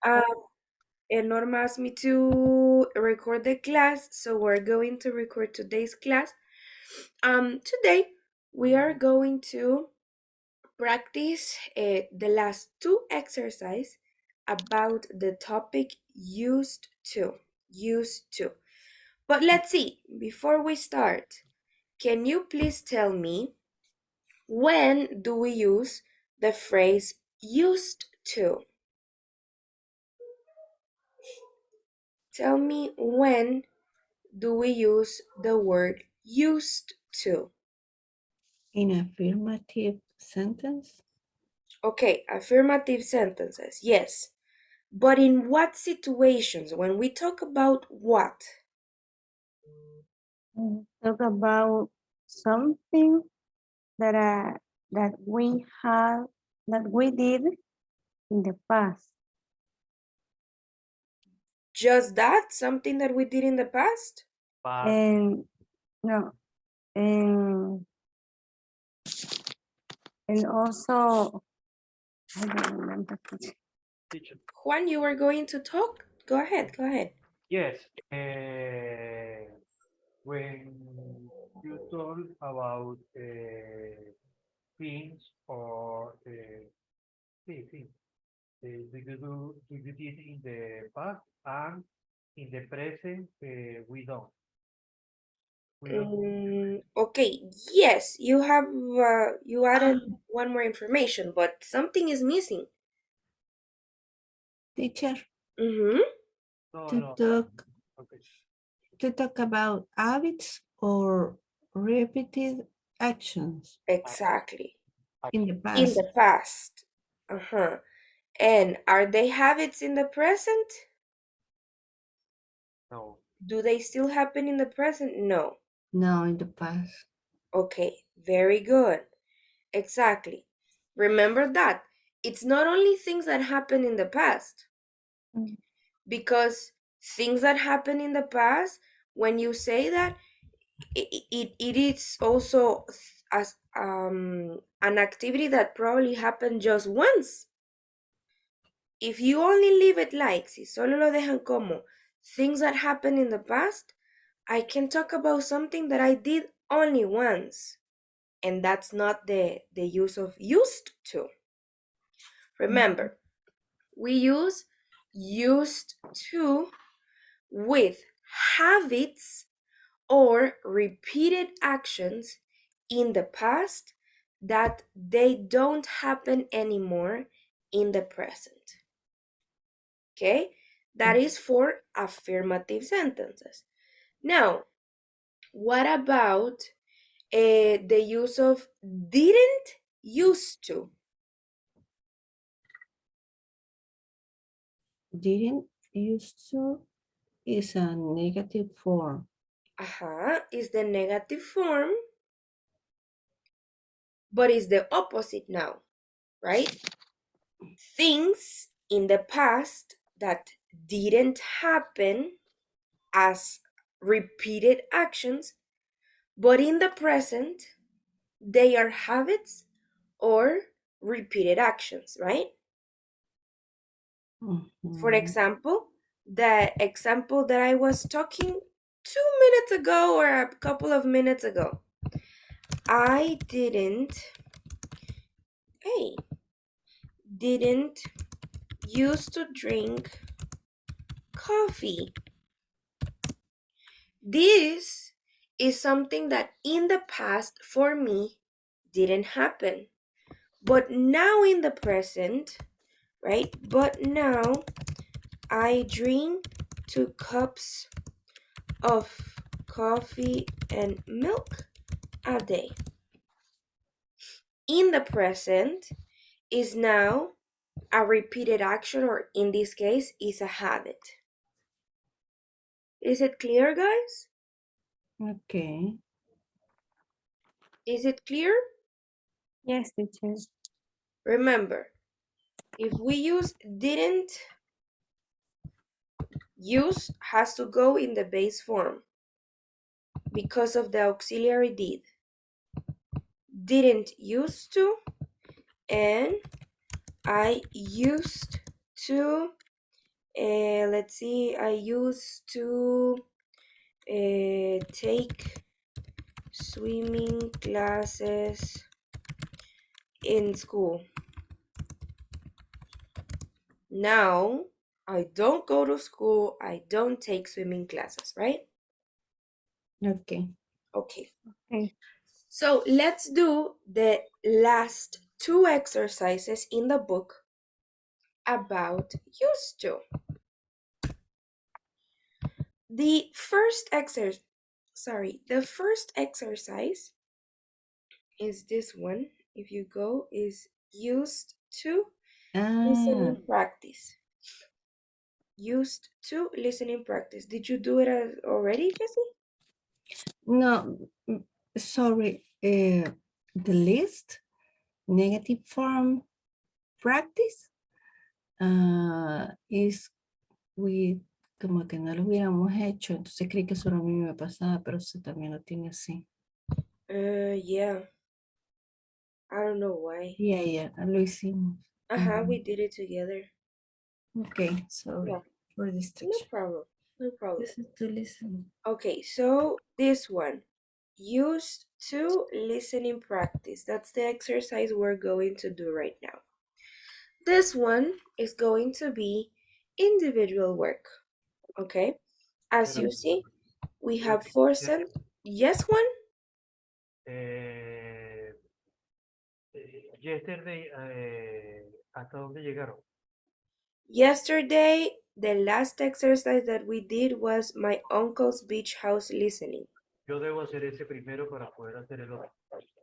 Um, and Norma asked me to record the class, so we're going to record today's class. Today we are going to practice the last two exercises about the topic used to. Used to. But let's see, before we start, can you please tell me when do we use the phrase used to? Tell me when do we use the word used to? In affirmative sentence? Okay, affirmative sentences, yes. But in what situations? When we talk about what? Talk about something that that we have that we did in the past. Just that? Something that we did in the past? And no, and and also I don't remember. Teacher. Juan, you were going to talk? Go ahead, go ahead. Yes, when you talk about things or things do you did in the past and in the present we don't. We don't. Okay, yes, you have you added one more information, but something is missing. Teacher, Mm-hmm. No, to no. talk Okay. to talk about habits or repeated actions Exactly. in the In past. the past. Uh-huh. And are they habits in the present? No. Do they still happen in the present? No. No, in the past. Okay, very good. Exactly. Remember that. It's not only things that happen in the past, Mm. because things that happen in the past, when you say that, it is also as an activity that probably happened just once. If you only leave it like, si solo lo dejan como things that happened in the past, I can talk about something that I did only once. And that's not the use of used to. Remember, we use used to with habits or repeated actions in the past that they don't happen anymore in the present. Okay? That is for affirmative sentences. Now, what about the use of didn't used to? Didn't used to is a negative form. Is the negative form, but is the opposite now, right? Things in the past that didn't happen as repeated actions, but in the present, they are habits or repeated actions, right? For Mhm. example, the example that I was talking 2 minutes ago or a couple of minutes ago, I hey, didn't used to drink coffee. This is something that in the past for me didn't happen. But now in the present, right? But now I drink 2 cups of coffee and milk a day. In the present is now a repeated action, or in this case, is a habit. Is it clear, guys? Okay. Is it clear? Yes, teacher. Remember, if we use didn't, use has to go in the base form because of the auxiliary did. Didn't used to, and I used to let's see, I used to take swimming classes in school. Now, I don't go to school, I don't take swimming classes, right? Okay. Okay. Okay. So let's do the last two exercises in the book about used to. The first exercise is this one. If you go, is used to listening practice. Used to listening practice. Did you do it already, Jessie? No, sorry. The list, negative form practice, is with, como que no lo hubiéramos hecho, entonces creí que solo a mí me pasaba, pero usted también lo tiene así. Yeah. I don't know why. Yeah, lo hicimos. We did it together. Okay, sorry Yeah. for No distraction. problem. No problem. Listen to listen. Okay, so this one, used to listening practice. That's the exercise we're going to do right now. This one is going to be individual work. Okay, as you see, we have four sentences. Yes, Juan? Yesterday, ¿hasta dónde llegaron? Yesterday, the last exercise that we did was my uncle's beach house listening. Yo debo hacer ese primero para poder hacer el otro.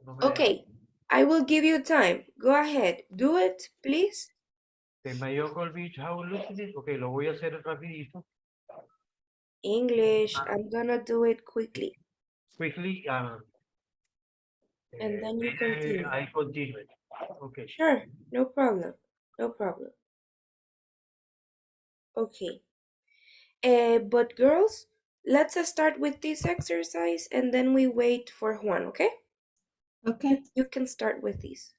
No me deja. Okay, I will give you time. Go ahead, do it, please. My Uncle Beach House listening. Ok, lo voy a hacer rapidito. English, I'm gonna do it quickly. Quickly, And then you continue. I continue. Okay. Sure, no problem. No problem. Okay. But girls, let's start with this exercise and then we wait for Juan, okay? Okay. You can start with this.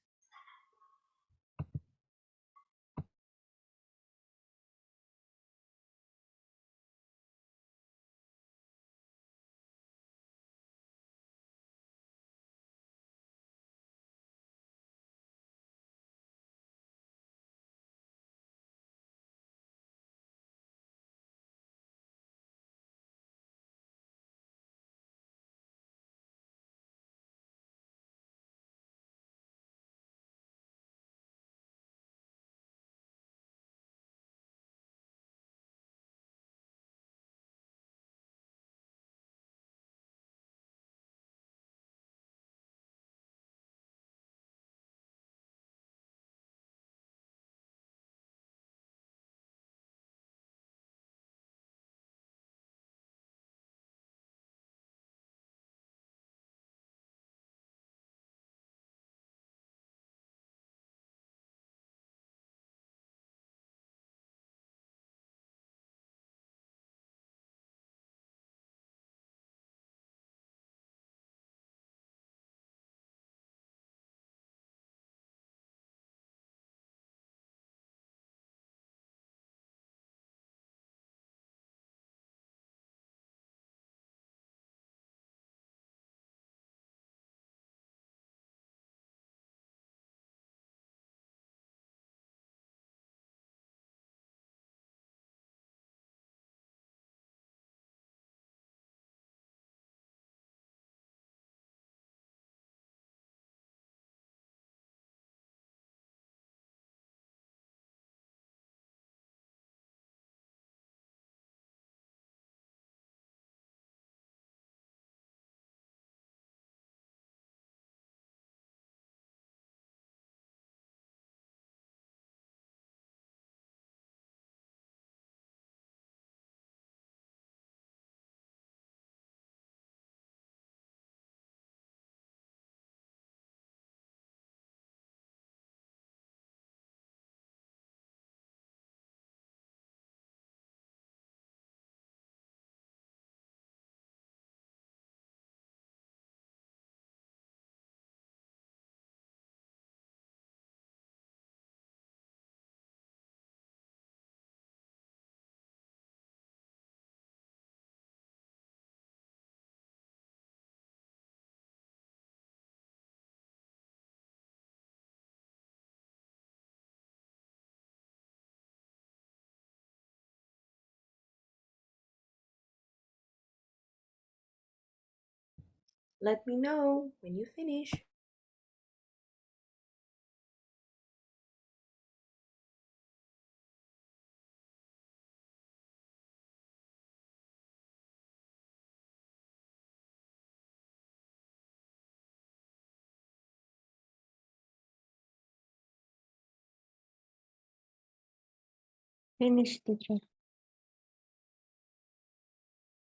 Let me know when you finish. Finish, teacher.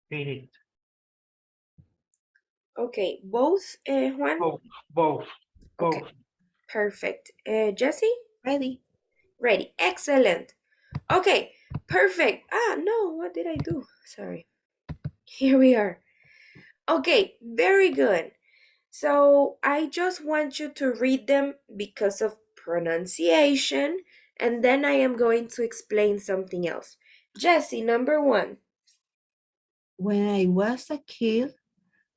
Finish. Okay, both, Juan? Both. Okay, perfect. Jesse? Ready? Ready. Excellent. Okay, perfect. Ah, no, what did I do? Sorry. Here we are. Okay, very good. So I just want you to read them because of pronunciation, and then I am going to explain something else. Jesse, number 1. When I was a kid,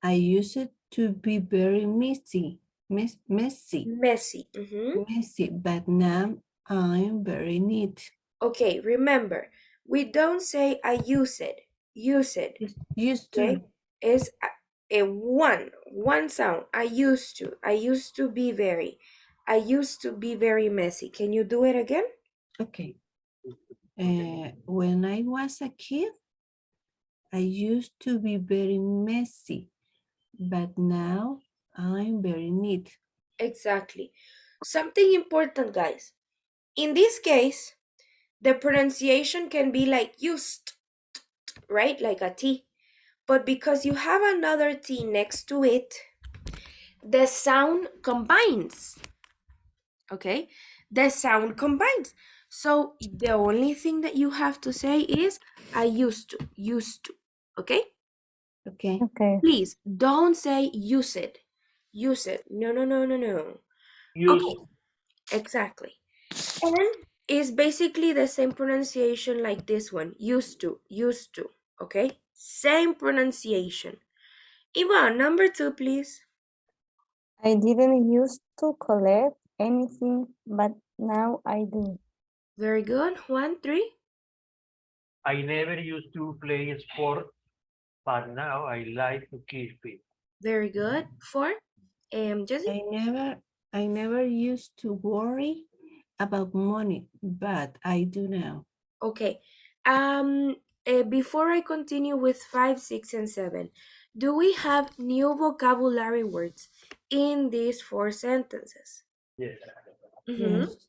I used it to be very messy, Messy. messy, but now I'm very neat. Okay, remember, we don't say I use it. Use it. Used Okay, to. is a one sound. I used to be very. I used to be very messy. Can you do it again? Okay. When I was a kid, I used to be very messy, but now I'm very neat. Exactly. Something important, guys. In this case, the pronunciation can be like used, right? Like a T. But because you have another T next to it, the sound combines. Okay? The sound combines. So the only thing that you have to say is I used to. Okay? Okay. Okay. Please don't say use it. Use it. No, no, no, no, no. Use. Okay, exactly. And is basically the same pronunciation like this one. Used to. Okay? Same pronunciation. Ivan, number 2, please. I didn't used to collect anything, but now I do. Very good. 1, 3. I never used to play sport, but now I like to keep fit. Very good. 4. Jesse? I never used to worry about money, but I do now. Okay. Before I continue with 5, 6, and 7, do we have new vocabulary words in these 4 sentences? Yes. Yes.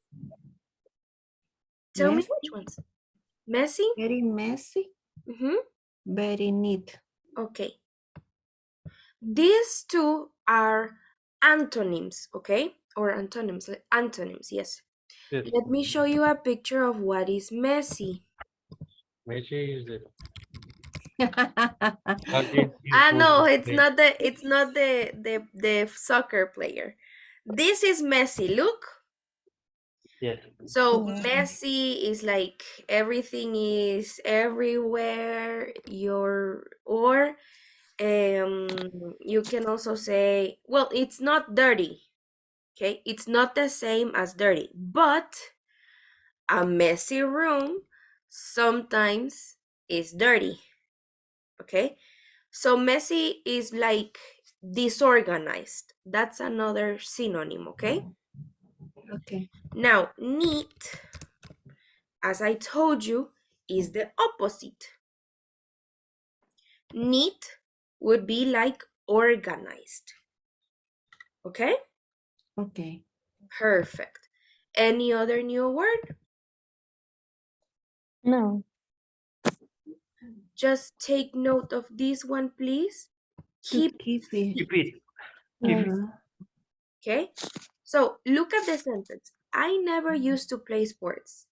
Tell me Messy, which ones. Messy? very messy, Mm-hmm. very neat. Okay. These 2 are antonyms, okay? Or antonyms, yes. Yes. Let me show you a picture of what is messy. Messi is the No, it's not the soccer player. This is Messi. Look. Yes. So Yeah. Messi is like everything is everywhere. You can also say, well, it's not dirty. Okay, it's not the same as dirty, but a messy room sometimes is dirty. Okay, so messy is like disorganized. That's another synonym, okay? Okay. Now, neat, as I told you, is the opposite. Neat would be like organized. Okay? Okay. Perfect. Any other new word? No. Just take note of this one, please. To Keep keep it. Keep it. Yes. Okay? So look at the sentence. I never used to play sports,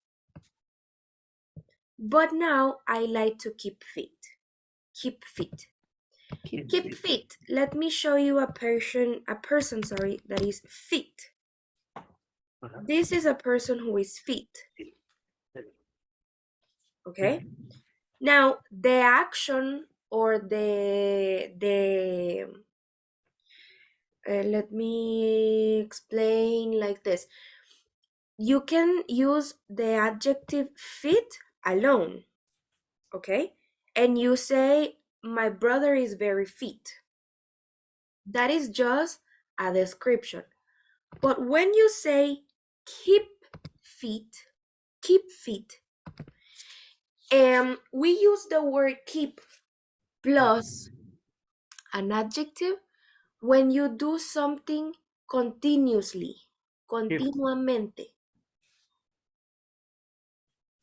but now I like to keep fit. Keep fit. Keep fit. Let me show you a person, that is fit. This is a person who is fit. Okay? Now, the action or let me explain like this. You can use the adjective fit alone, okay? And you say, my brother is very fit. That is just a description. But when you say keep fit, we use the word keep plus an adjective when you do something continuously, continuamente.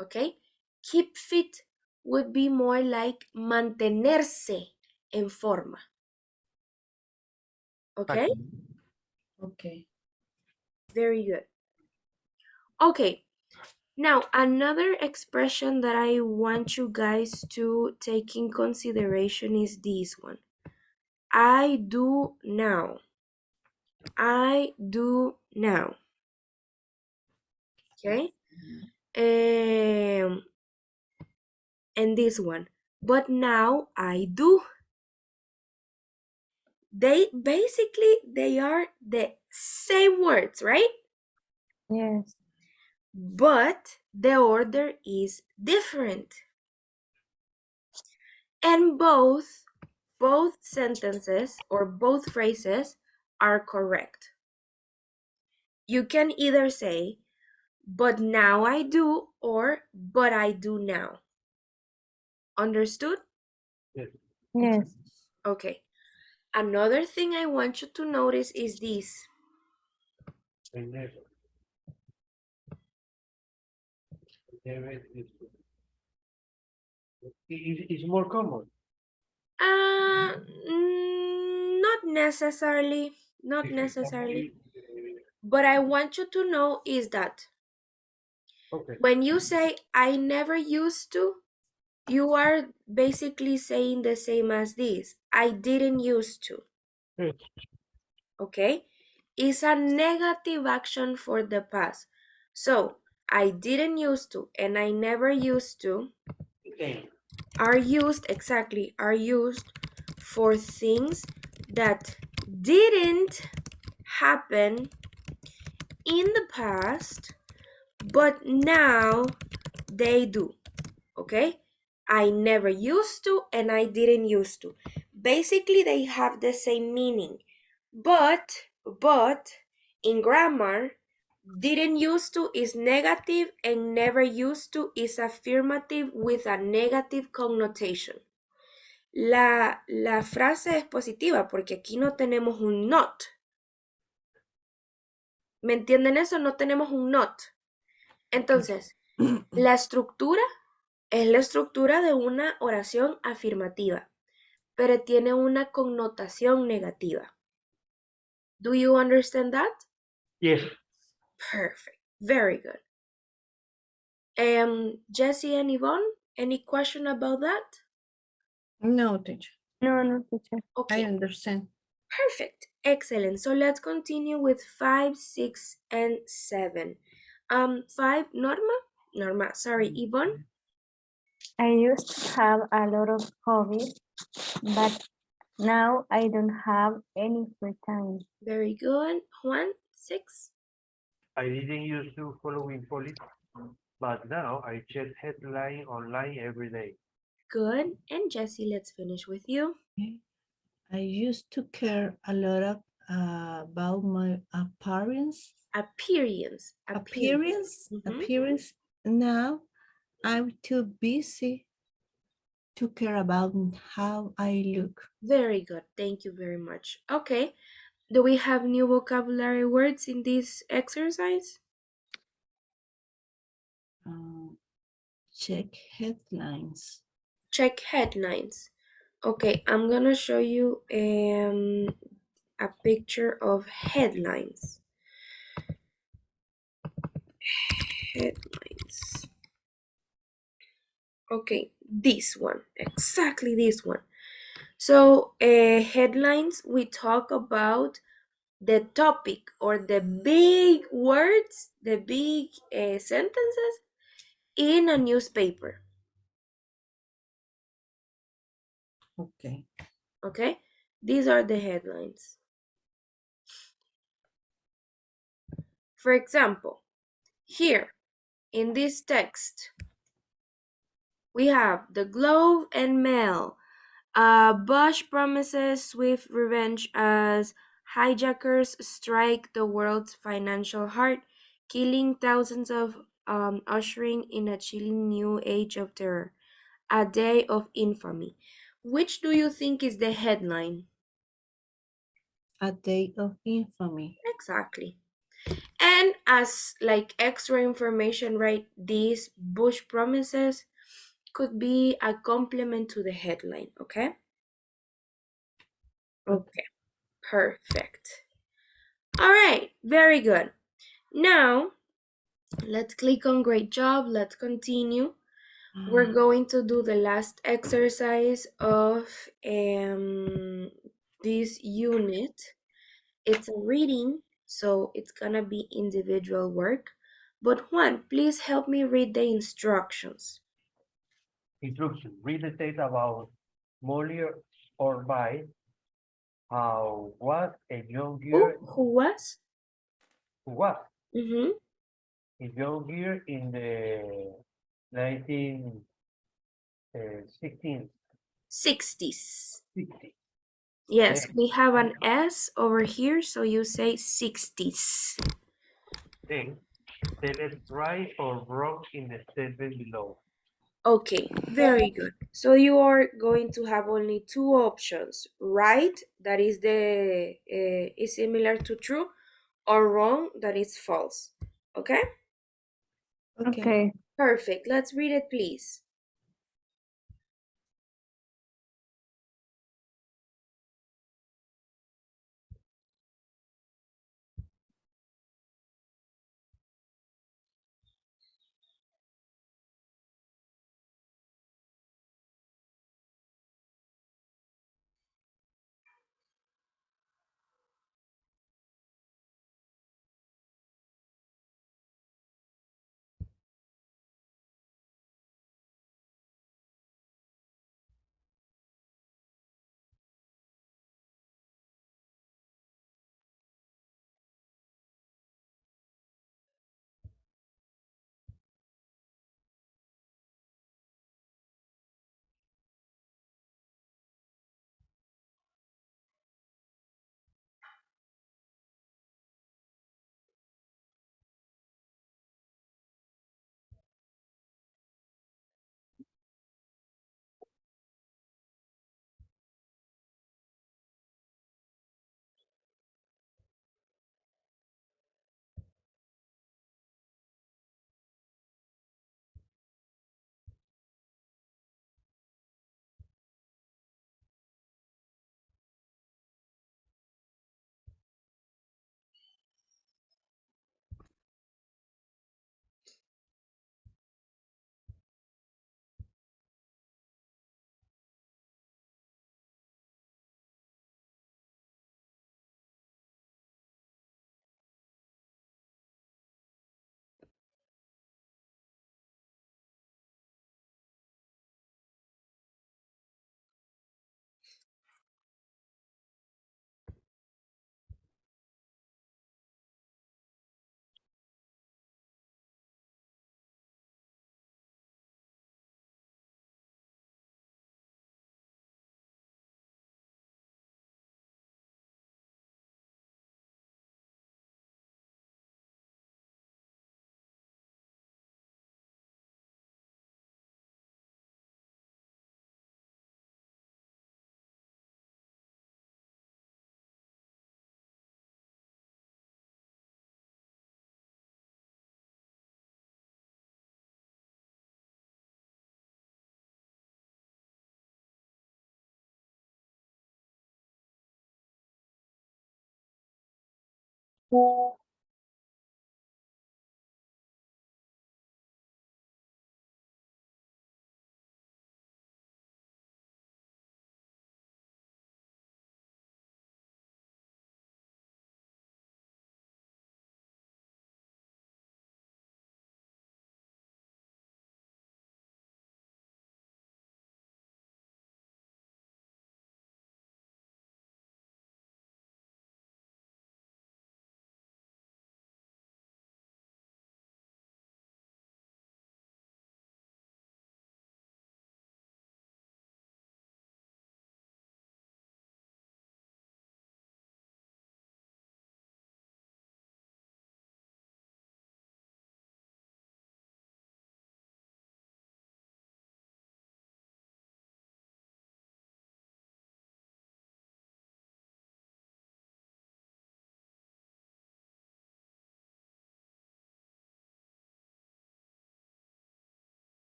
Okay? Keep fit would be more like mantenerse en forma. Okay? Okay. Very good. Okay. Now, another expression that I want you guys to take in consideration is this one. I do now. I do now. Okay? And this one. But now I do. They are the same words, right? Yes. But the order is different. And both sentences or both phrases are correct. You can either say, but now I do, or but I do now. Understood? Yes. Yes. Okay. Another thing I want you to notice is this. I never. Never used to. It's more common. Not necessarily. Not necessarily. But I want you to know is that Okay. when you say I never used to, you are basically saying the same as this. I didn't used to. Yes. Okay? It's a negative action for the past. So, I didn't used to and I never used to Same. are used for things that didn't happen in the past, but now they do. Okay? I never used to and I didn't used to. Basically, they have the same meaning. But in grammar, didn't used to is negative and never used to is affirmative with a negative connotation. La frase es positiva porque aquí no tenemos un not. ¿Me entienden eso? No tenemos un not. Entonces, la estructura es la estructura de una oración afirmativa, pero tiene una connotación negativa. Do you understand that? Yes. Perfect. Very good. Jessie and Yvonne, any question about that? No, teacher. No, teacher. Okay. I understand. Perfect. Excellent. So let's continue with 5, 6, and 7. 5, Norma, sorry, Yvonne. I used to have a lot of hobbies, but now I don't have any free time. Very good. Juan, 6. I didn't used to following politics, but now I check headline online every day. Good. And Jessie, let's finish with you. Okay. I used to care a lot about my appearance. Appearance. Mhm. Appearance. Now I'm too busy to care about how I look. Very good. Thank you very much. Okay. Do we have new vocabulary words in this exercise? Check headlines. Check headlines. Okay, I'm gonna show you a picture of headlines. Headlines. Okay, this one, exactly this one. So, headlines, we talk about the topic or the big words, the big sentences in a newspaper. Okay. Okay, these are the headlines. For example, here in this text, we have the Globe and Mail. Bush promises swift revenge as hijackers strike the world's financial heart, killing thousands of ushering in a chilling new age of terror. A day of infamy. Which do you think is the headline? A day of infamy. Exactly. And as like extra information, right, these Bush promises could be a complement to the headline, okay? Okay, perfect. All right, very good. Now, let's click on great job. Let's continue. We're going to do the last exercise of this unit. It's a reading, so it's gonna be individual work. But Juan, please help me read the instructions. Instruction. Read the text about Molière or by how was a young girl Who was? who was Mm-hmm. a young girl in the 19 1660. 60s. Yes, we have an S over here, so you say 60s. Then tell it right or wrong in the statement below. Okay, very good. So you are going to have only two options: right, that is the is similar to true, or wrong, that is false. Okay, Okay. Okay. perfect. Let's read it, please.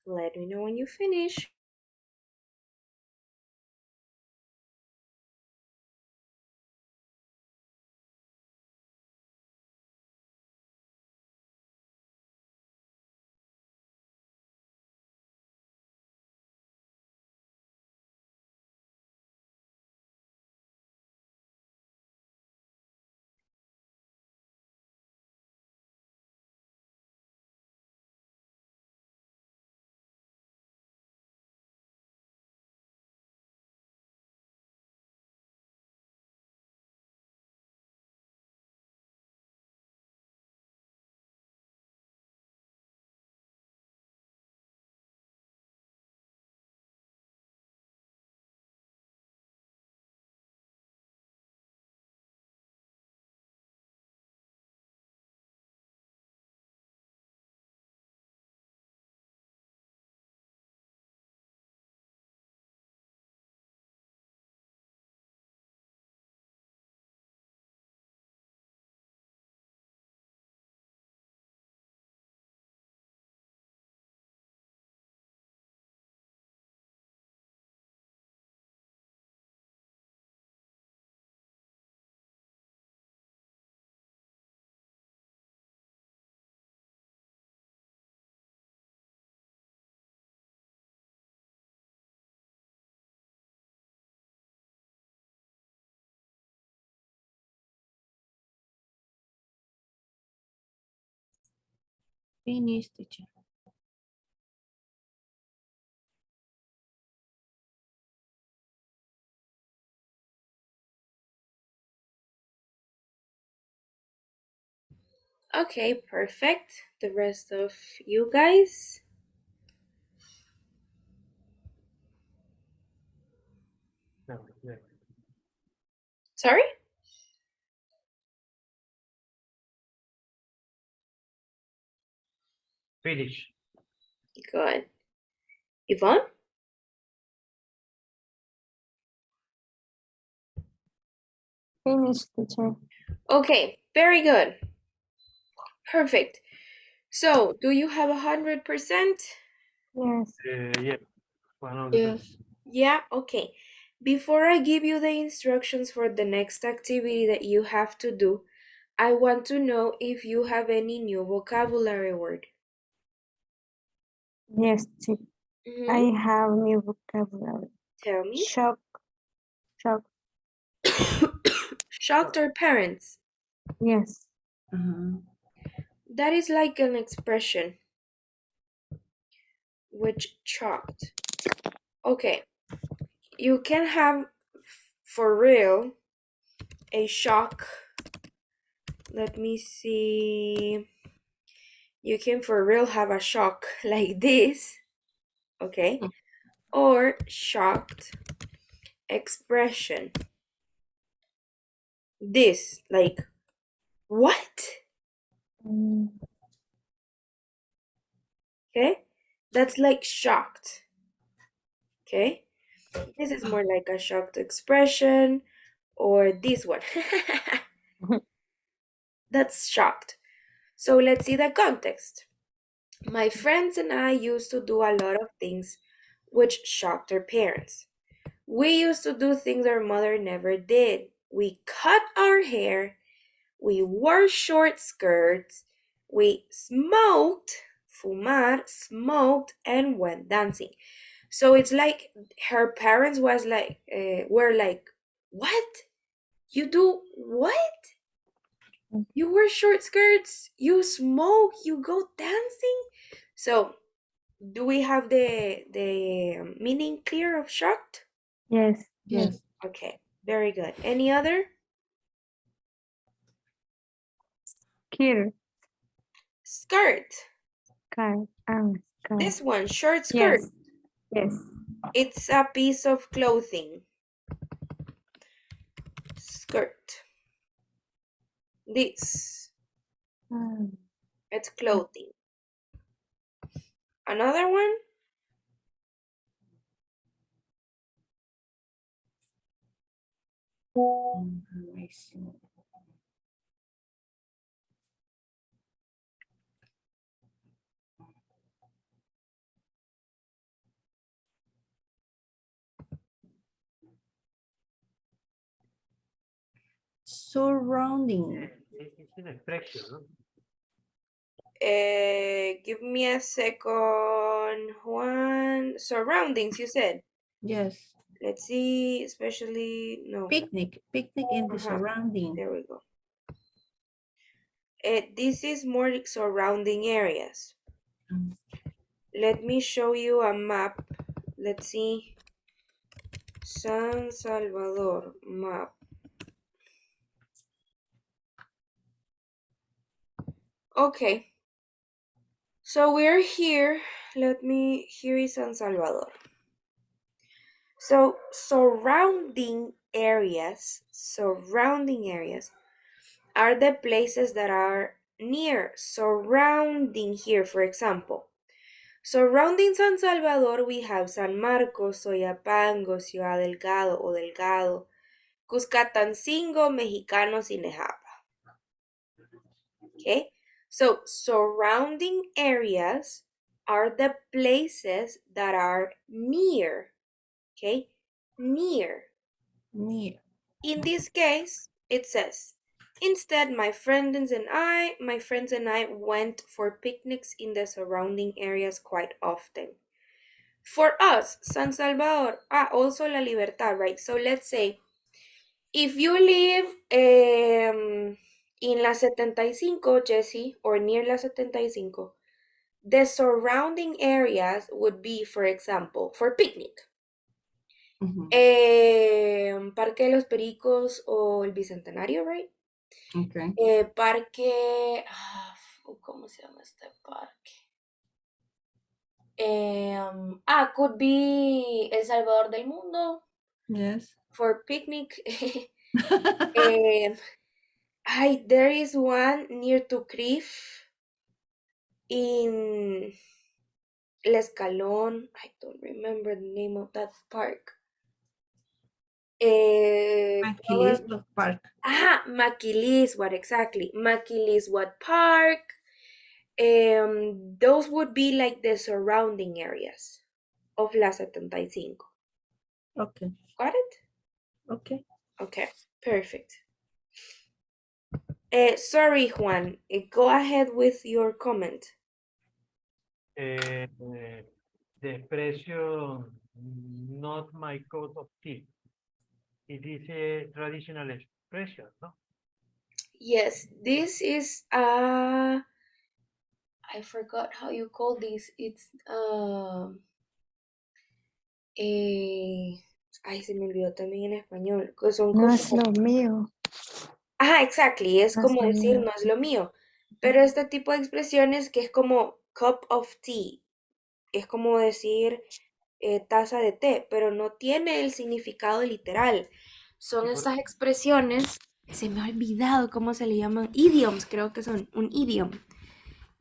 Let me know when you finish. Finish, teacher. Okay, perfect. The rest of you guys. No, yeah. Sorry? Finish. Good. Yvonne? Finish, teacher. Okay, very good. Perfect. So, do you have 100%? Yes. Yeah. 100%. Yes. Yeah, okay. Before I give you the instructions for the next activity that you have to do, I want to know if you have any new vocabulary word. Yes, teacher. Mhm. I have new vocabulary. Tell me. Shock. Shock. Shocked our parents. Yes. That is like an expression. Which shocked. Okay. You can have for real a shock. Let me see. You can for real have a shock like this. Okay. Or shocked expression. This, like, what? Mm, Okay. That's like shocked. Okay. This is more like a shocked expression, or this one. That's shocked. So let's see the context. My friends and I used to do a lot of things which shocked our parents. We used to do things our mother never did. We cut our hair, we wore short skirts, we smoked, fumar, smoked, and went dancing. So it's like her parents were like, what? You do what? You wear short skirts, you smoke, you go dancing. So do we have the meaning clear of shocked? yes. Yes. Okay, very good. Any other? Skirt. Skirt. Skirt. Skirt. This one, short skirt. Yes. Yes. It's a piece of clothing. Skirt. This, Mm, it's clothing. Another one? Information. surrounding. It's an expression, no? Give me a second, Juan. Surroundings, you said. Yes. Let's see, especially, no. Picnic in the Uh-huh. surrounding. There we go. This is more like surrounding areas. Mm. Let me show you a map. Let's see. San Salvador map. Okay. So we're here. Here is San Salvador. So surrounding areas are the places that are near, surrounding here, for example. Surrounding San Salvador, we have San Marcos, Soyapango, Ciudad Delgado o Delgado, Cuscatancingo, Mexicanos, y Nejapa. Okay, so surrounding areas are the places that are near, okay, near. In this case, it says, instead, my friends and I went for picnics in the surrounding areas quite often. For us, San Salvador, also La Libertad, right? So let's say, if you live in La 75, Jesse, or near La 75, the surrounding areas would be, for example, for picnic. Parque de los Pericos o el Bicentenario, right? Okay. Parque, ¿cómo se llama este parque? Could be El Salvador del Mundo. Yes. For picnic. There is one near to Crif in El Escalón. I don't remember the name of that park. Maquilistic Park. Maquilisguat, exactly. Maquilisguat Park. Those would be like the surrounding areas of La 75. Okay. Got it? Okay. Okay, perfect. Sorry, Juan. Go ahead with your comment. The expression, not my cup of tea. It is a traditional expression, no? Yes, this is I forgot how you call this. It's ay, se me olvidó también en español. Que son No como, es lo mío. exactly, es No es como lo decir mío. no es lo mío. Pero este tipo de expresiones que es como cup of tea, es como decir taza de té, pero no tiene el significado literal. Son estas expresiones, se me ha olvidado cómo se le llaman, idioms, creo que son un idiom.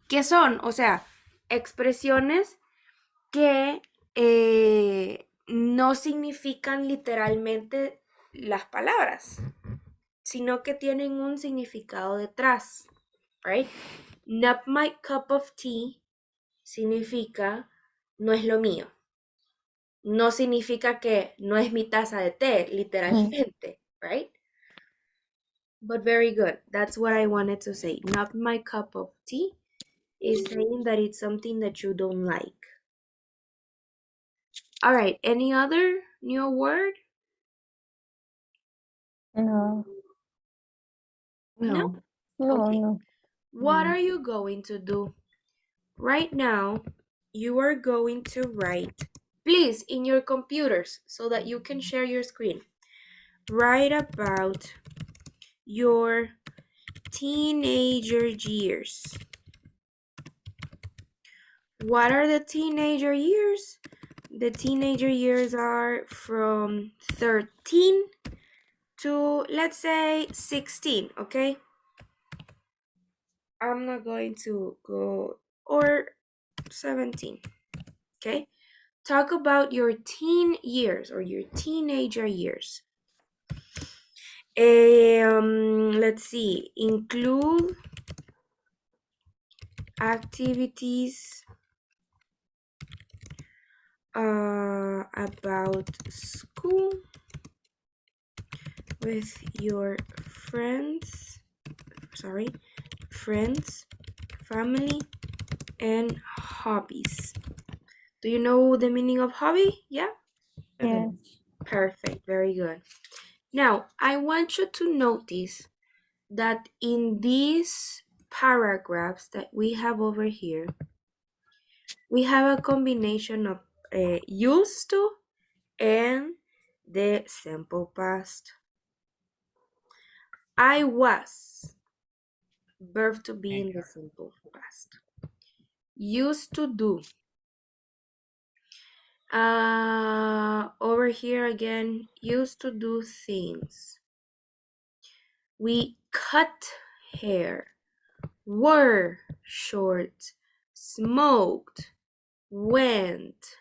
¿Qué son? O sea, expresiones que no significan literalmente las palabras, sino que tienen un significado detrás, right? Not my cup of tea significa no es lo mío. No significa que no es mi taza de té, literalmente, right? But very good. That's what I wanted to say. Not my cup of tea is saying that it's something that you don't like. All right, any other new word? No. No. No, Okay. no. What are you going to do? Right now, you are going to write, please, in your computers so that you can share your screen. Write about your teenager years. What are the teenager years? The teenager years are from 13 to, let's say, 16, okay? I'm not going to go, or 17, okay? Talk about your teen years or your teenager years. Let's see, include activities about school with your friends, family, and hobbies. Do you know the meaning of hobby? Yeah? Yes. Perfect, very good. Now, I want you to notice that in these paragraphs that we have over here, we have a combination of used to and the simple past. I was, verb to be in the simple past. Used to do. Over here again, used to do things. We cut hair, wore shorts, smoked, went,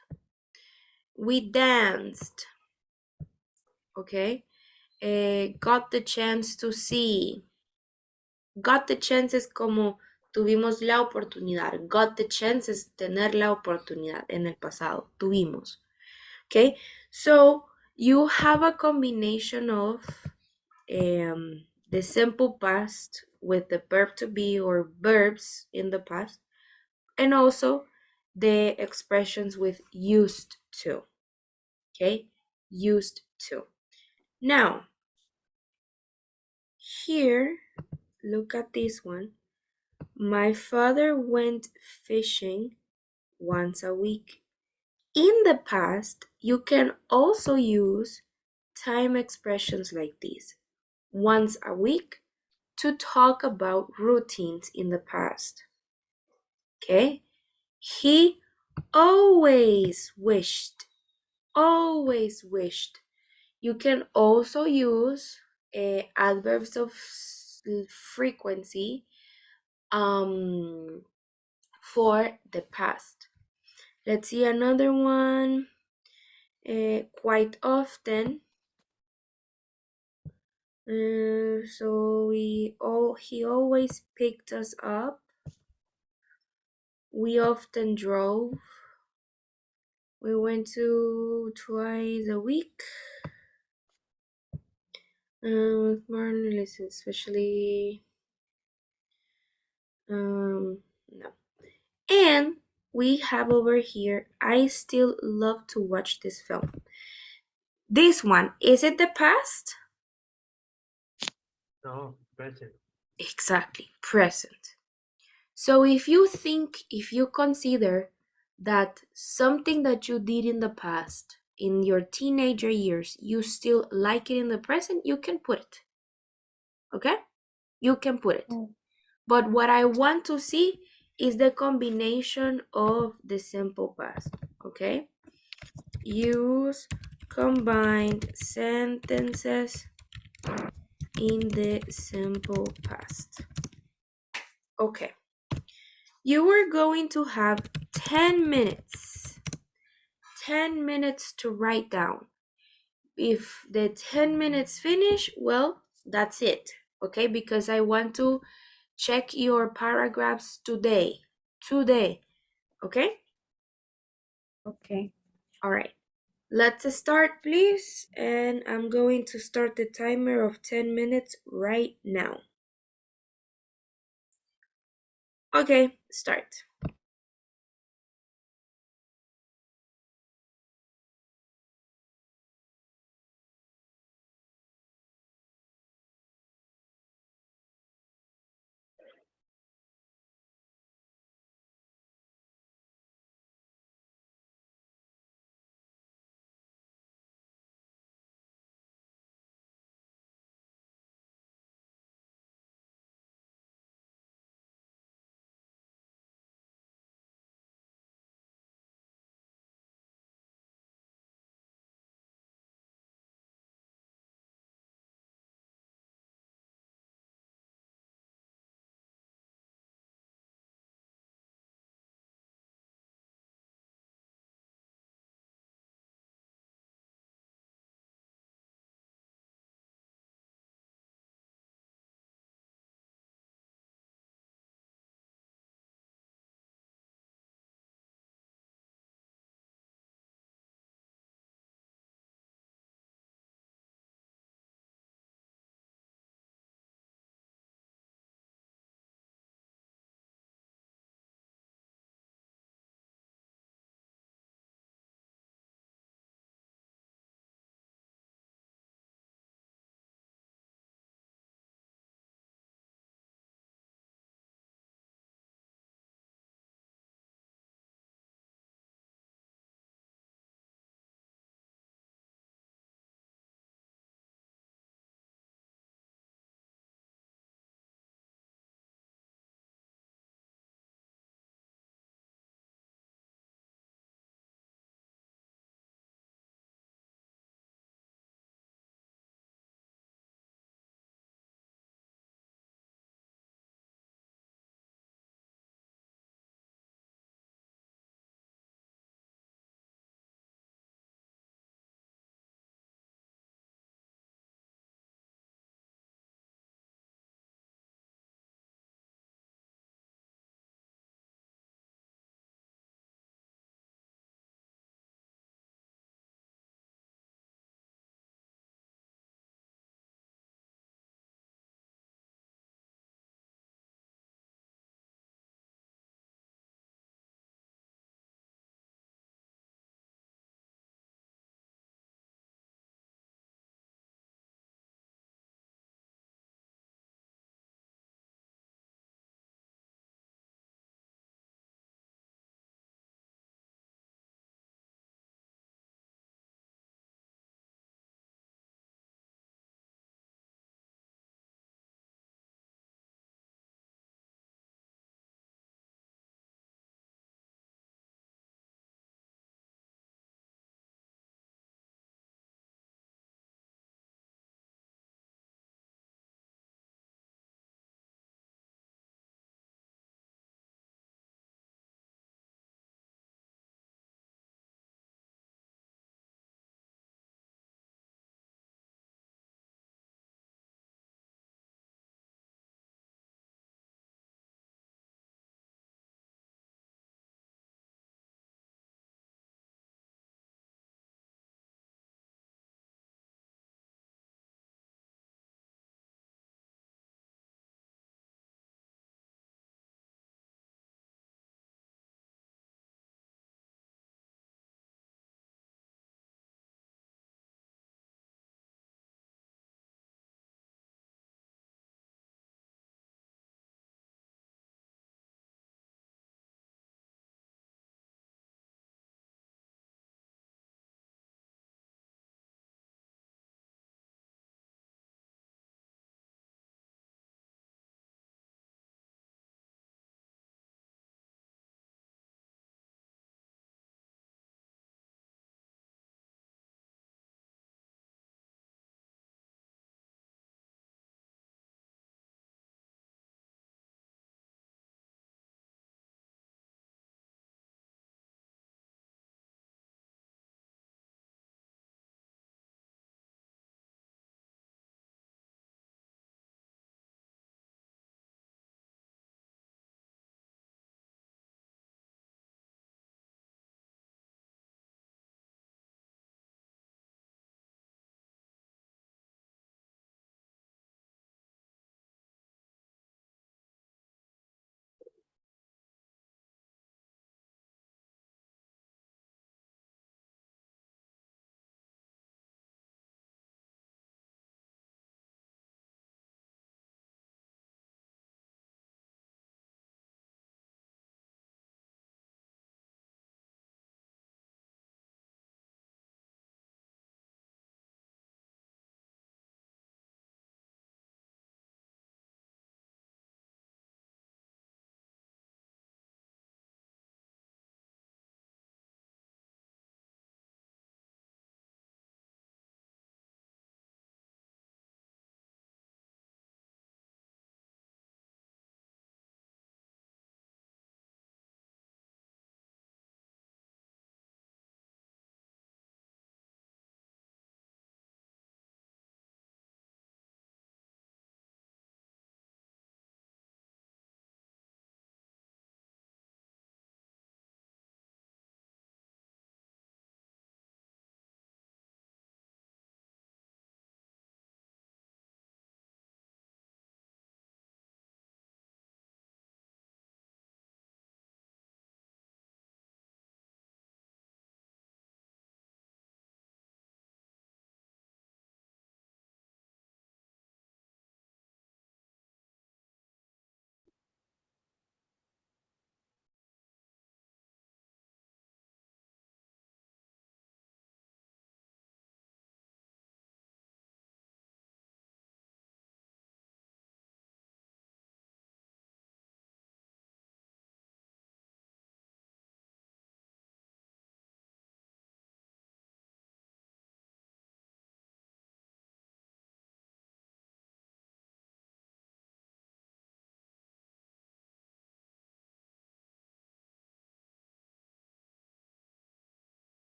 we danced, okay? Got the chance to see. Got the chance es como tuvimos la oportunidad. Got the chance es tener la oportunidad en el pasado. Tuvimos. Okay? So you have a combination of the simple past with the verb to be or verbs in the past, and also the expressions with used to. Okay? Used to. Now, here, look at this one. My father went fishing once a week. In the past, you can also use time expressions like this, once a week, to talk about routines in the past. Okay? He always wished, always wished. You can also use adverbs of frequency for the past. Let's see another one. Quite often. So he always picked us up. We often drove. We went to twice a week. With more listen, especially no. And we have over here, I still love to watch this film. This one, is it the past? No, present. Exactly, present. So if you consider that something that you did in the past, in your teenager years, you still like it in the present, you can put it. Okay? You can put it. But what I want to see is the combination of the simple past. Okay? Use combined sentences in the simple past. Okay. You are going to have 10 minutes. 10 minutes to write down. If the 10 minutes finish, well, that's it. Okay? Because I want to check your paragraphs today. Today. Okay? Okay. All right. Let's start, please. And I'm going to start the timer of 10 minutes right now. Okay, start.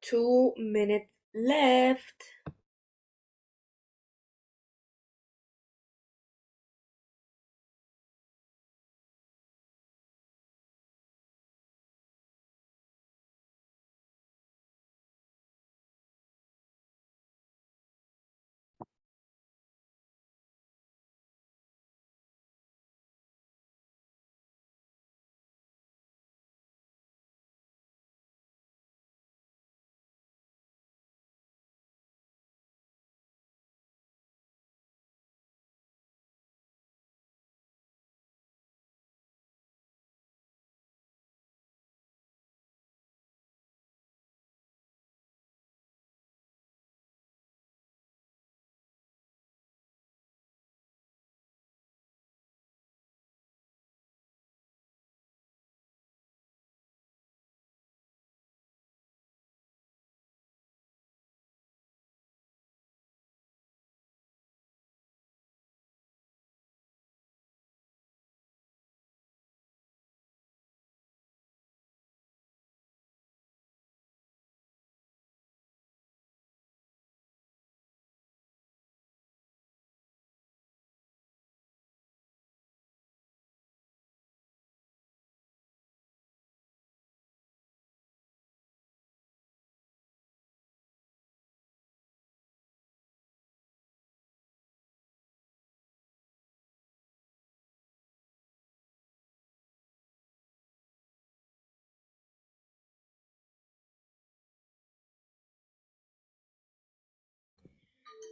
2 minutes left.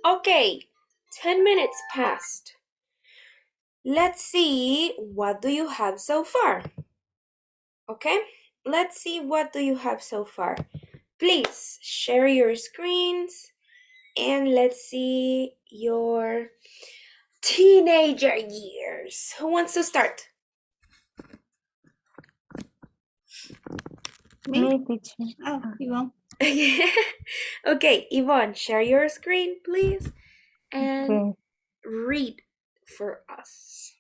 Okay, 10 minutes passed. Let's see, what do you have so far? Okay, let's see, what do you have so far? Please share your screens and let's see your teenager years. Who wants to start? Me? Me, teacher. Oh, Yvonne. Okay, Yvonne, share your screen, please, and Okay. read for us.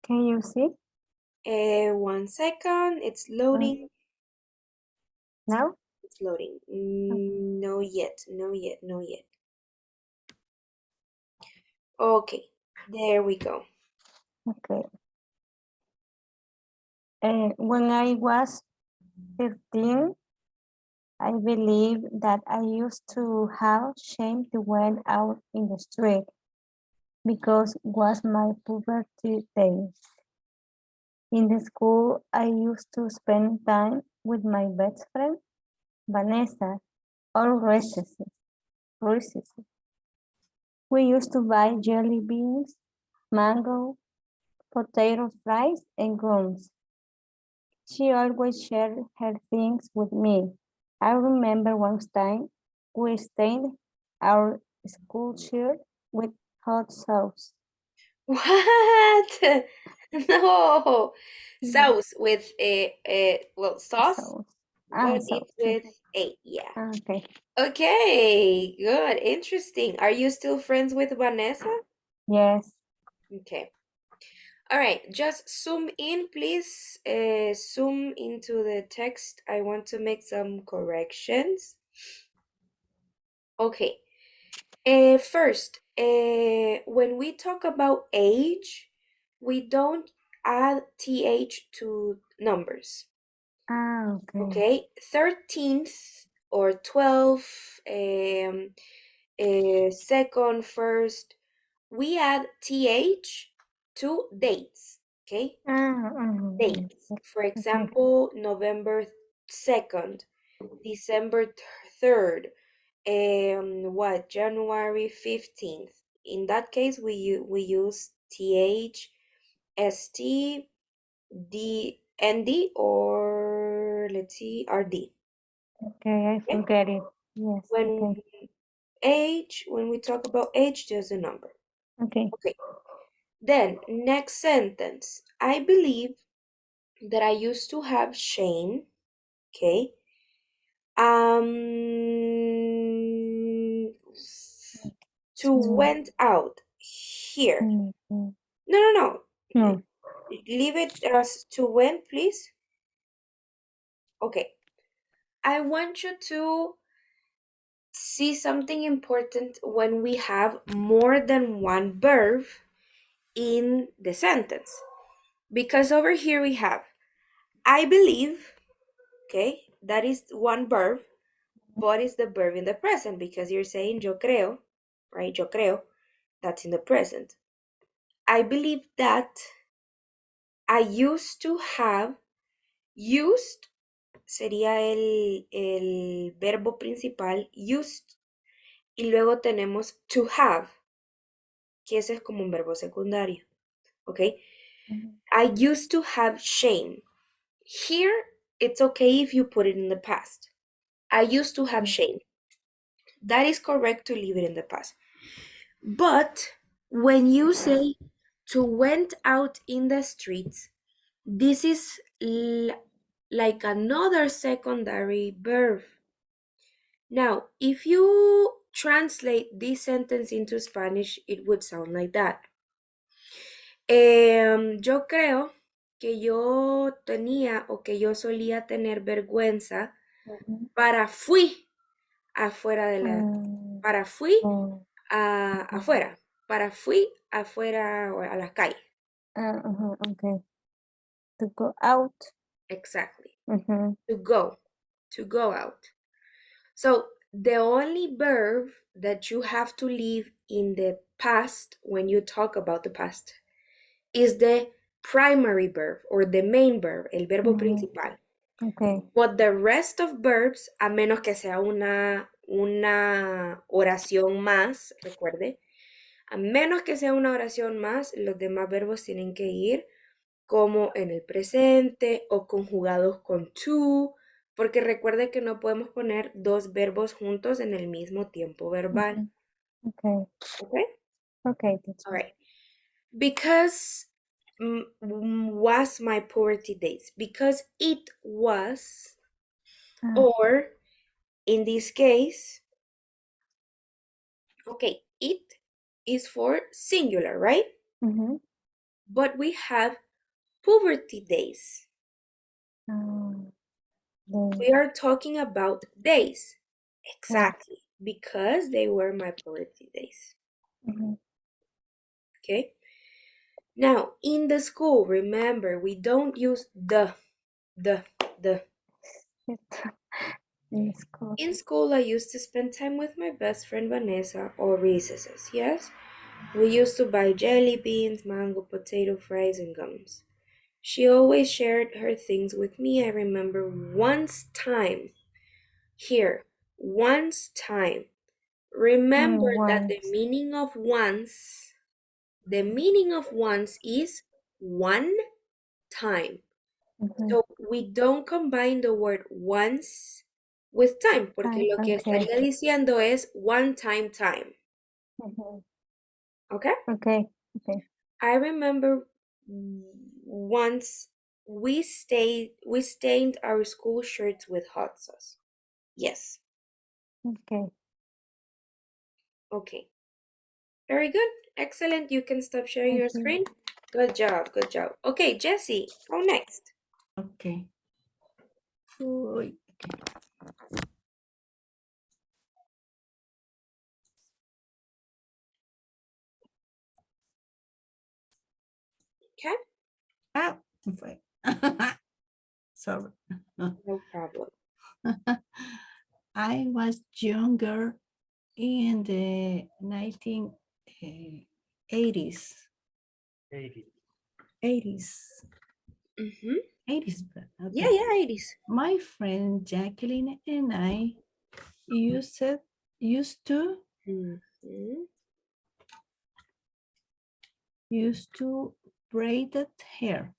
Can you see 1 second, it's loading. now? It's loading. No yet, no yet, no yet. Okay, there we go. Okay. When I was 15, I believe that I used to have shame to went out in the street because was my puberty days. In the school, I used to spend time with my best friend, Vanessa, all recesses. We used to buy jelly beans, mango, potato fries, and gums. She always shared her things with me. I remember one time we stained our school shirt with hot sauce. What? No. Yeah. Sauce with well, sauce, Sauce. but Sauce. it's with a, yeah. Okay. Okay, good, interesting. Are you still friends with Vanessa? Yes. Okay. All right, just zoom in, please. Zoom into the text. I want to make some corrections. Okay. First, when we talk about age, we don't add th to numbers. Okay. Okay, 13th or 12th, second, first, we add th to dates. Okay, dates. For example, November 2nd, December 3rd, what, January 15th. In that case, we use th, st, d, nd, or let's see, rd. Okay, I Okay? forget it. Yes. When age, when we talk about age, just a number. Okay. Okay. Then next sentence. I believe that I used to have shame. Okay. To went out here. Mm. No. No. Leave it as to went, please. Okay. I want you to see something important when we have more than one verb in the sentence. Because over here we have I believe, okay, that is one verb, but it's the verb in the present because you're saying yo creo, right? Yo creo, that's in the present. I believe that I used to have, used sería el verbo principal, used, y luego tenemos to have, que ese es como un verbo secundario, okay? I used to have shame. Here, it's okay if you put it in the past. I used to have shame. That is correct to leave it in the past. But when you say to went out in the streets, this is like another secondary verb. Now, if you translate this sentence into Spanish, it would sound like that. Yo creo que yo tenía o que yo solía tener vergüenza para fui afuera de la, para fui afuera, para fui afuera o a la calle. Okay. To go out. Exactly. Mhm. To go out. So the only verb that you have to leave in the past when you talk about the past is the primary verb or the main verb, el verbo principal. Okay. But the rest of verbs, a menos que sea una oración más, recuerde, a menos que sea una oración más, los demás verbos tienen que ir como en el presente o conjugados con to, porque recuerde que no podemos poner dos verbos juntos en el mismo tiempo verbal. Okay. Okay? Okay. That's All right. Because was my poverty days. Because it was, or in this case, okay, it is for singular, right? Mhm. But we have poverty days. We are talking about days. Exactly. Because they were my poverty days. Mhm. Okay? Now, in the school, remember, we don't use the. In school. In school, I used to spend time with my best friend Vanessa or recesses, yes? We used to buy jelly beans, mango, potato fries, and gums. She always shared her things with me. I remember once time. Here, once time. Remember that the meaning of once is one time. So we don't combine the word once with time, porque lo que estaría diciendo es one time. Okay? Okay. Okay. I remember once we stained our school shirts with hot sauce. Yes. Okay. Okay. Very good. Excellent. You can stop sharing your screen. Good job. Good job. Okay, Jessie, go next. Okay. Uy, Okay? ah, fue. Sorry. No problem. I was younger in the 1980s. 80. 80s. Mm-hmm. 80s. Okay. Yeah, 80s. My friend Jacqueline and I used to braided hair.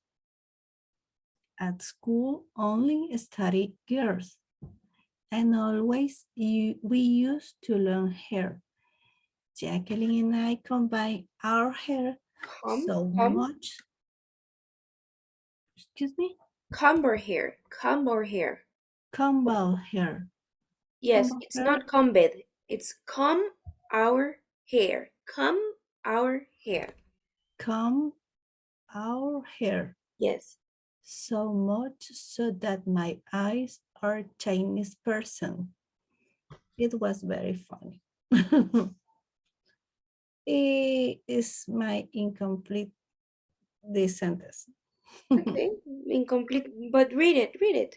At school, only study girls. And always we used to learn hair. Jacqueline and I combine our hair so much. Excuse me? Comb our hair. Combo hair. Yes, Combo it's hair. not combed. It's comb our hair. Comb our hair. Comb our hair. Yes. So much so that my eyes or Chinese person. It was very funny. It is my incomplete this sentence. Okay, incomplete, but read it, read it.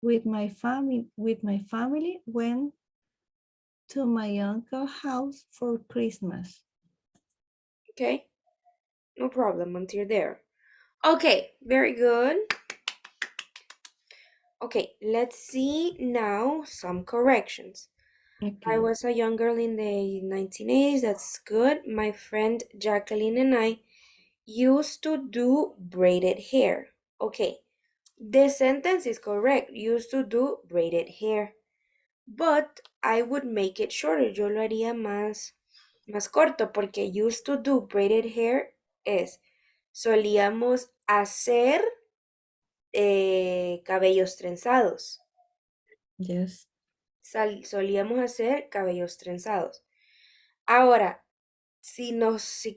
With my family went to my uncle's house for Christmas. Okay, no problem until there. Okay, very good. Okay, let's see now some corrections. I Okay. was a young girl in the 1980s. That's good. My friend Jacqueline and I used to do braided hair. Okay, the sentence is correct. Used to do braided hair. But I would make it shorter. Yo lo haría más corto porque used to do braided hair es solíamos hacer cabellos trenzados. Yes. Solíamos hacer cabellos trenzados. Ahora, si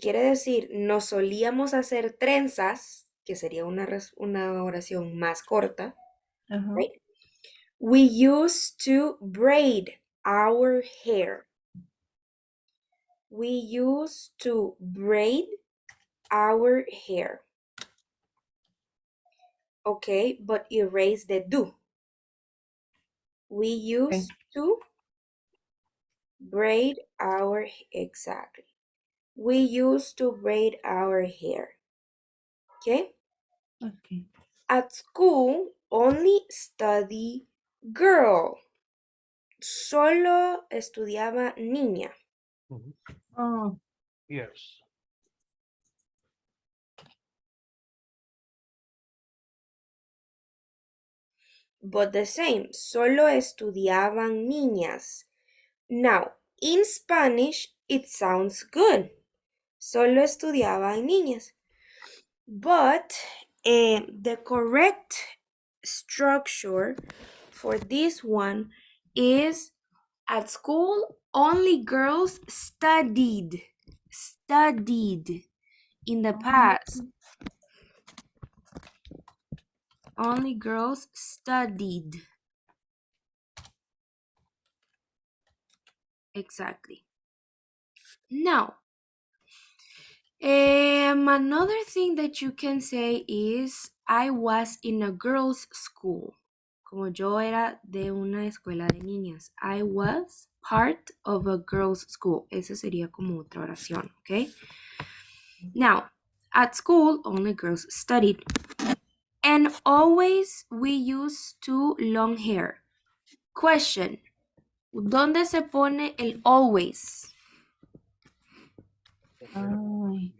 quiere decir nos solíamos hacer trenzas, que sería una oración más corta, Uh-huh. right? We used to braid our hair. We used to braid our hair. Okay, but erase the do. We used to braid our, exactly. We used to braid our hair. Okay? Okay. At school, only study girl. Solo estudiaba niña. Mhm. Oh, Yes. But the same, solo estudiaban niñas. Now, in Spanish, it sounds good. Solo estudiaban niñas. But the correct structure for this one is at school, only girls studied in the past. Only girls studied. Exactly. Now, another thing that you can say is I was in a girls' school. Como yo era de una escuela de niñas. I was part of a girls' school. Esa sería como otra oración, ¿ok? Now, at school, only girls studied. And always we used to long hair. Question. ¿Dónde se pone el always? ay.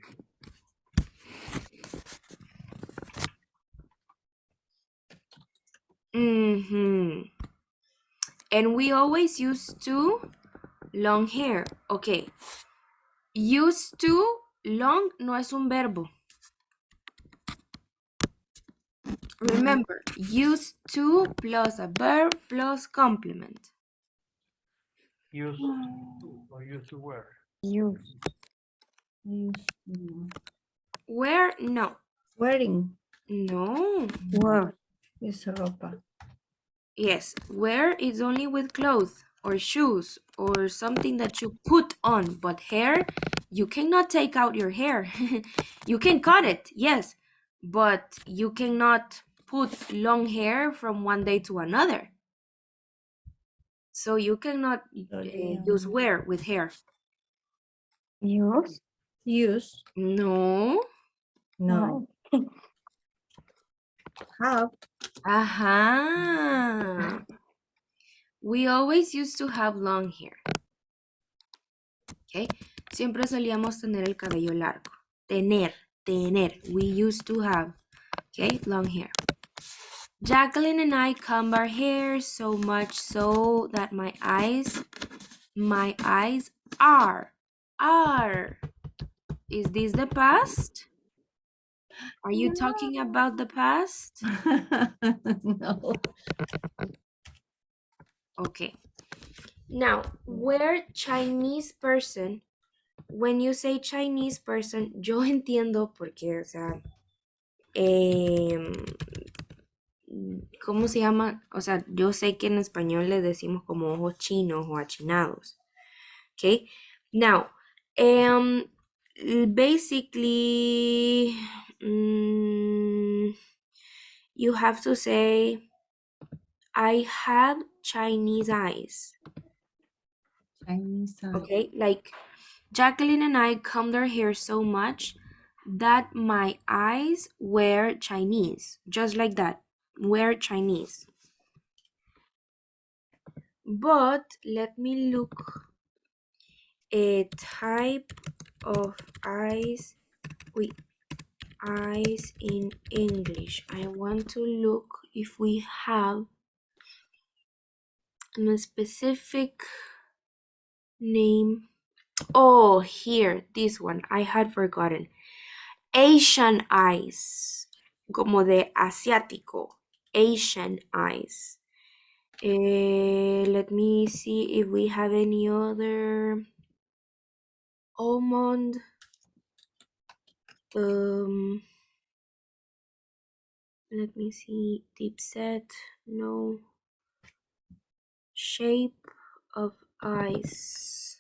And we always used to long hair. Okay. Used to, long no es un verbo. Remember, used to plus a verb plus complement. Used Oh, to or used to wear. Use. used to. Where? No. Wearing No. Word. is ropa. Yes. Wear is only with clothes or shoes or something that you put on. But hair, you cannot take out your hair. You can cut it, yes. But you cannot put long hair from one day to another. So you cannot use wear with hair. Use. Use. No. No. Have. Ajá. We always used to have long hair. Okay. Siempre solíamos tener el cabello largo. Tener. We used to have, okay, long hair. Jacqueline and I comb our hair so much so that my eyes are. Is this the past? Are you talking about the past? No. Okay. Now, where Chinese person, when you say Chinese person, yo entiendo porque, o sea, ¿cómo se llama? O sea, yo sé que en español le decimos como ojos chinos o achinados. Okay. Now, basically, you have to say, I have Chinese eyes. Chinese eye. Okay, like Jacqueline and I combed our hair so much that my eyes were Chinese, just like that, were Chinese. But let me look a type of eyes. Wait, eyes in English. I want to look if we have a specific name. Oh, here, this one. I had forgotten. Asian eyes. Como de asiático. Asian eyes. Let me see if we have any other. Almond. Let me see. Deep set. No. Shape of eyes.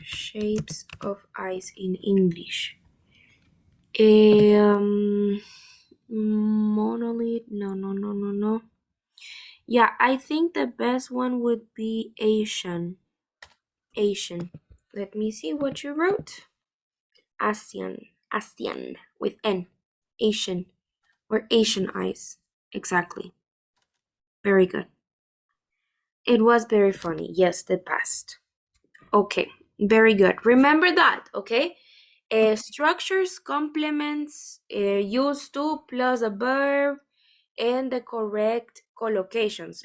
Shapes of eyes in English. Monolith. No. Yeah, I think the best one would be Asian. Asian. Let me see what you wrote. ASEAN. ASEAN with N. Asian. Or Asian eyes. Exactly. Very good. It was very funny. Yes, the past. Okay, very good. Remember that, okay? Structures, complements, used to plus a verb, and the correct collocations.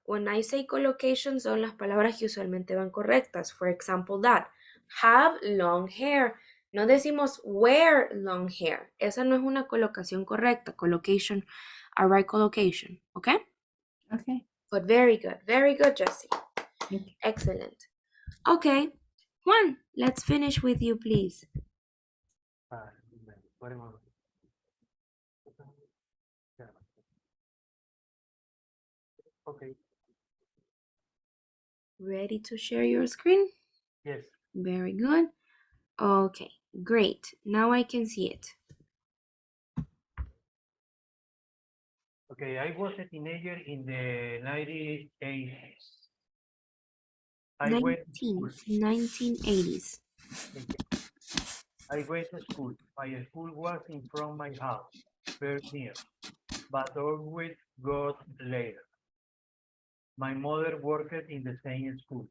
When I say collocations, son las palabras que usualmente van correctas. For example, that. Have long hair. No decimos wear long hair. Esa no es una colocación correcta. Collocation, a right collocation, okay? Okay. But very good, Jessie. Excellent. Okay, Juan, let's finish with you, please. Wait a moment. Yeah. Okay. Ready to share your screen? Yes. Very good. Okay, great. Now I can see it. Okay, I was a teenager in the 1980s. I went to school. 1980s. I went to school. My school was in front of my house, very near, but always got later. My mother worked in the same school.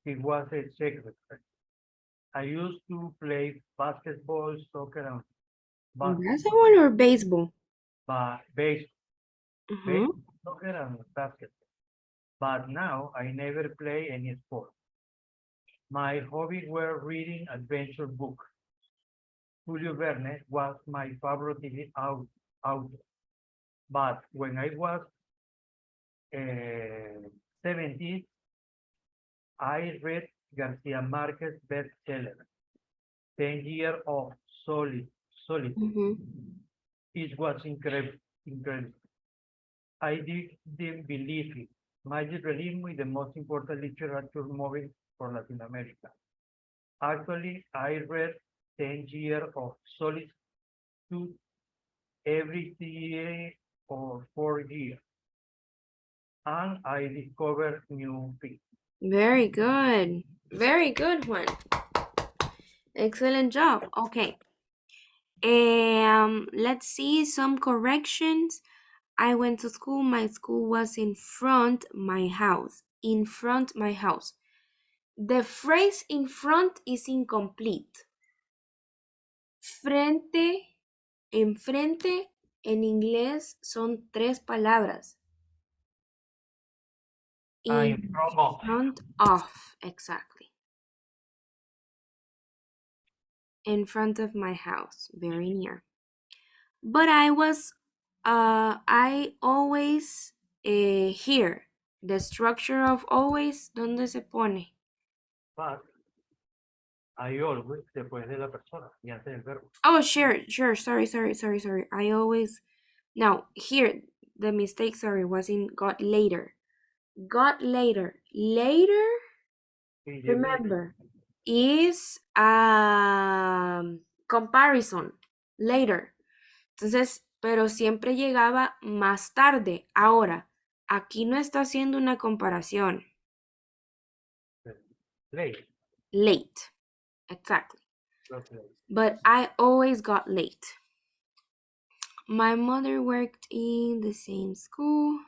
She was a secretary. I used to play basketball, soccer, and Basketball or baseball? baseball, Uh-huh. soccer, and basketball. But now I never play any sport. My hobbies were reading adventure books. Julio Verne was my favorite author. But when I was 17, I read Garcia Marquez bestseller, 10 Years of Solitude. Mm-hmm. It was incredible. I didn't believe it. Magic realism is the most important literature movement for Latin America. Actually, I read 10 Years of Solitude every 3 or 4 years, and I discovered new things. Very good. Very good, Juan. Excellent job. Okay. Let's see some corrections. I went to school. My school was in front my house. In front my house. The phrase in front is incomplete. Frente, enfrente, en inglés son 3 palabras. In front of, exactly. In front of my house, very near. But I always here. The structure of always, ¿dónde se pone? But I always después de la persona y antes del verbo. Oh, sure. Sorry. I always, now here, the mistake, sorry, was in got later. Got later. Later, Sí, remember, is comparison. Later. Entonces, pero siempre llegaba más tarde. Ahora, aquí no está haciendo una comparación. Late. Late. Exactly. Got late. But I always got late. My mother worked in the same school.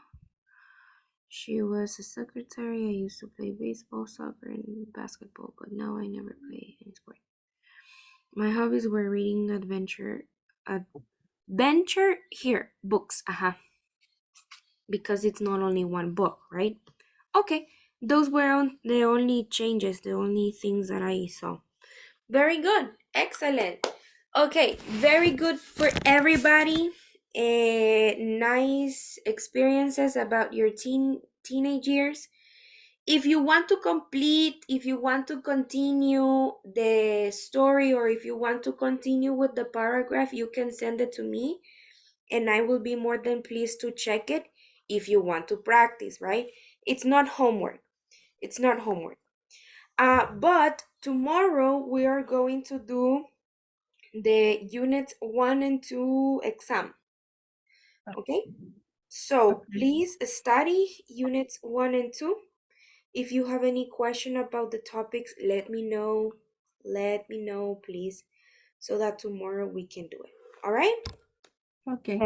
She was a secretary. I used to play baseball, soccer, and basketball, but now I never play any sport. My hobbies were reading adventure here, books, because it's not only one book, right? Okay, those were the only changes, the only things that I saw. Very good, excellent. Okay, very good for everybody. Nice experiences about your teenage years. If you want to complete, if you want to continue the story, or if you want to continue with the paragraph, you can send it to me and I will be more than pleased to check it if you want to practice, right? It's not homework. It's not homework. But tomorrow we are going to do the units 1 and 2 exam. Okay? So please study units 1 and 2. If you have any question about the topics, let me know. Let me know, please, so that tomorrow we can do it. All right? Okay.